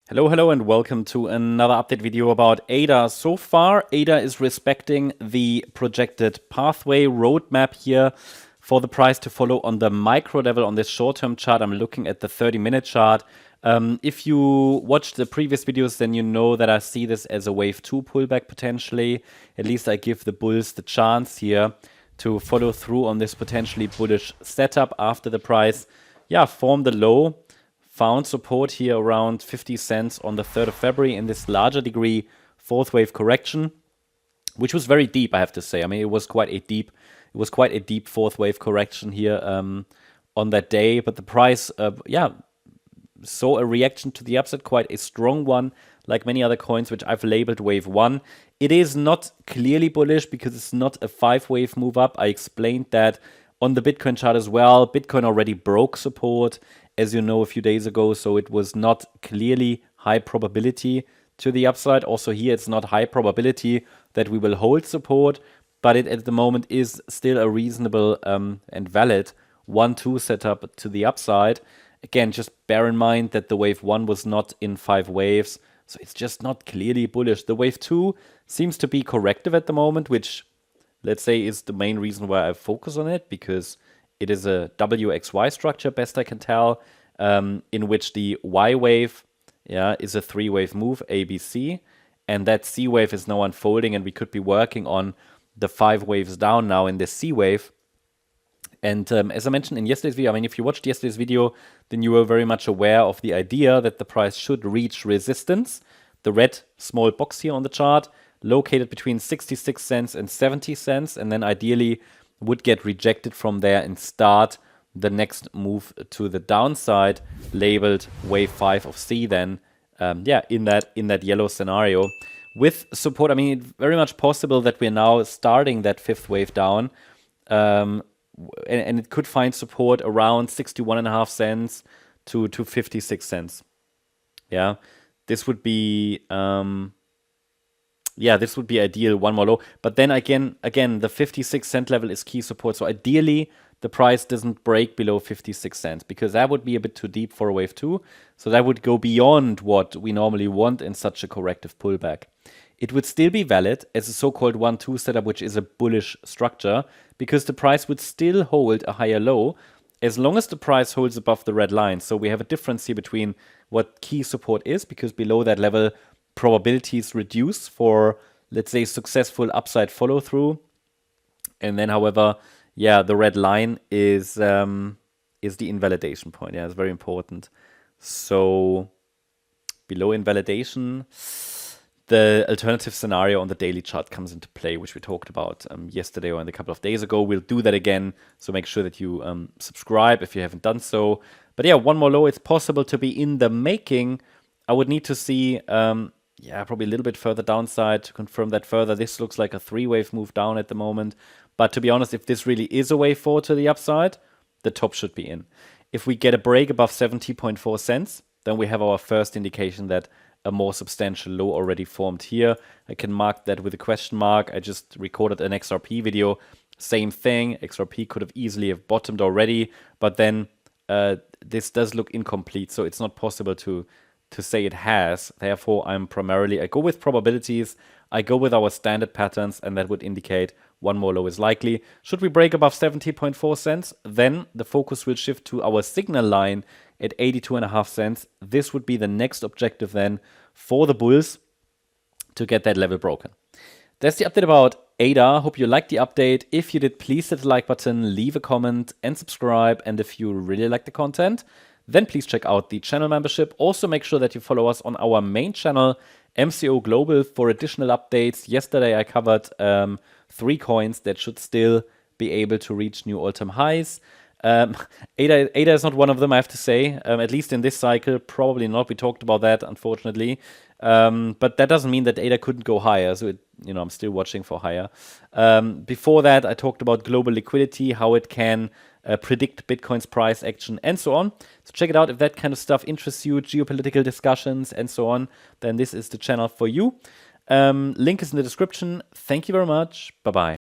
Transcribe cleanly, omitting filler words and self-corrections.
Hello, and welcome to another update video about ADA. So far, ADA is respecting the projected pathway roadmap here for the price to follow on the micro level on this short-term chart. I'm looking at the 30-minute chart. If you watched the previous videos, then you know that I see this as a wave 2 pullback potentially. At least I give the bulls the chance here to follow through on this potentially bullish setup after the price, formed a low. Found support here around 50 cents on the 3rd of February in this larger degree fourth wave correction, which was very deep, I have to say. I mean, it was quite a deep fourth wave correction here on that day. But the price, saw a reaction to the upside, quite a strong one, like many other coins, which I've labeled wave 1. It is not clearly bullish because it's not a 5-wave move up. I explained that on the Bitcoin chart as well. Bitcoin already broke support, as you know, a few days ago, so it was not clearly high probability to the upside. Also here, it's not high probability that we will hold support, but it at the moment is still a reasonable and valid 1-2 setup to the upside. Again, just bear in mind that the wave 1 was not in 5 waves, so it's just not clearly bullish. The wave 2 seems to be corrective at the moment, which, let's say, is the main reason why I focus on it, because it is a WXY structure, best I can tell, in which the Y wave is a 3-wave move, ABC, and that C wave is now unfolding, and we could be working on the 5 waves down now in the C wave. And as I mentioned in yesterday's video, I mean, if you watched yesterday's video, then you were very much aware of the idea that the price should reach resistance, the red small box here on the chart, located between 66 cents and 70 cents, and then ideally would get rejected from there and start the next move to the downside, labeled wave 5 of C then, in that yellow scenario. With support, I mean, it's very much possible that we're now starting that 5th wave down, and it could find support around 61.5 cents to 56 cents. Yeah, this would be this would be ideal, one more low. But then again, the 56 cent level is key support. So ideally, the price doesn't break below 56 cents, because that would be a bit too deep for a wave 2. So that would go beyond what we normally want in such a corrective pullback. It would still be valid as a so-called 1-2 setup, which is a bullish structure, because the price would still hold a higher low as long as the price holds above the red line. So we have a difference here between what key support is, because below that level, probabilities reduce for, let's say, successful upside follow-through. And then, however, the red line is the invalidation point. Yeah, it's very important. So below invalidation, the alternative scenario on the daily chart comes into play, which we talked about yesterday or a couple of days ago. We'll do that again, so make sure that you subscribe if you haven't done so. But yeah, one more low, it's possible to be in the making. I would need to see probably a little bit further downside to confirm that further. This looks like a 3-wave move down at the moment. But to be honest, if this really is a wave 4 to the upside, the top should be in. If we get a break above 70.4 cents, then we have our first indication that a more substantial low already formed here. I can mark that with a question mark. I just recorded an XRP video. Same thing. XRP could have easily have bottomed already, but then this does look incomplete, so it's not possible to say it has. Therefore, I go with probabilities, I go with our standard patterns, and that would indicate one more low is likely. Should we break above 70.4 cents, then the focus will shift to our signal line at 82.5 cents. This would be the next objective then for the bulls to get that level broken. That's the update about ADA. Hope you liked the update. If you did, please hit the like button, leave a comment, and subscribe. And if you really like the content, then please check out the channel membership. Also, make sure that you follow us on our main channel, MCO Global, for additional updates. Yesterday, I covered 3 coins that should still be able to reach new all-time highs. ADA is not one of them, I have to say, at least in this cycle. Probably not. We talked about that, unfortunately. But that doesn't mean that ADA couldn't go higher. So, I'm still watching for higher. Before that, I talked about global liquidity, how it can predict Bitcoin's price action, and so on. So check it out if that kind of stuff interests you, geopolitical discussions, and so on. Then this is the channel for you. Link is in the description. Thank you very much. Bye-bye.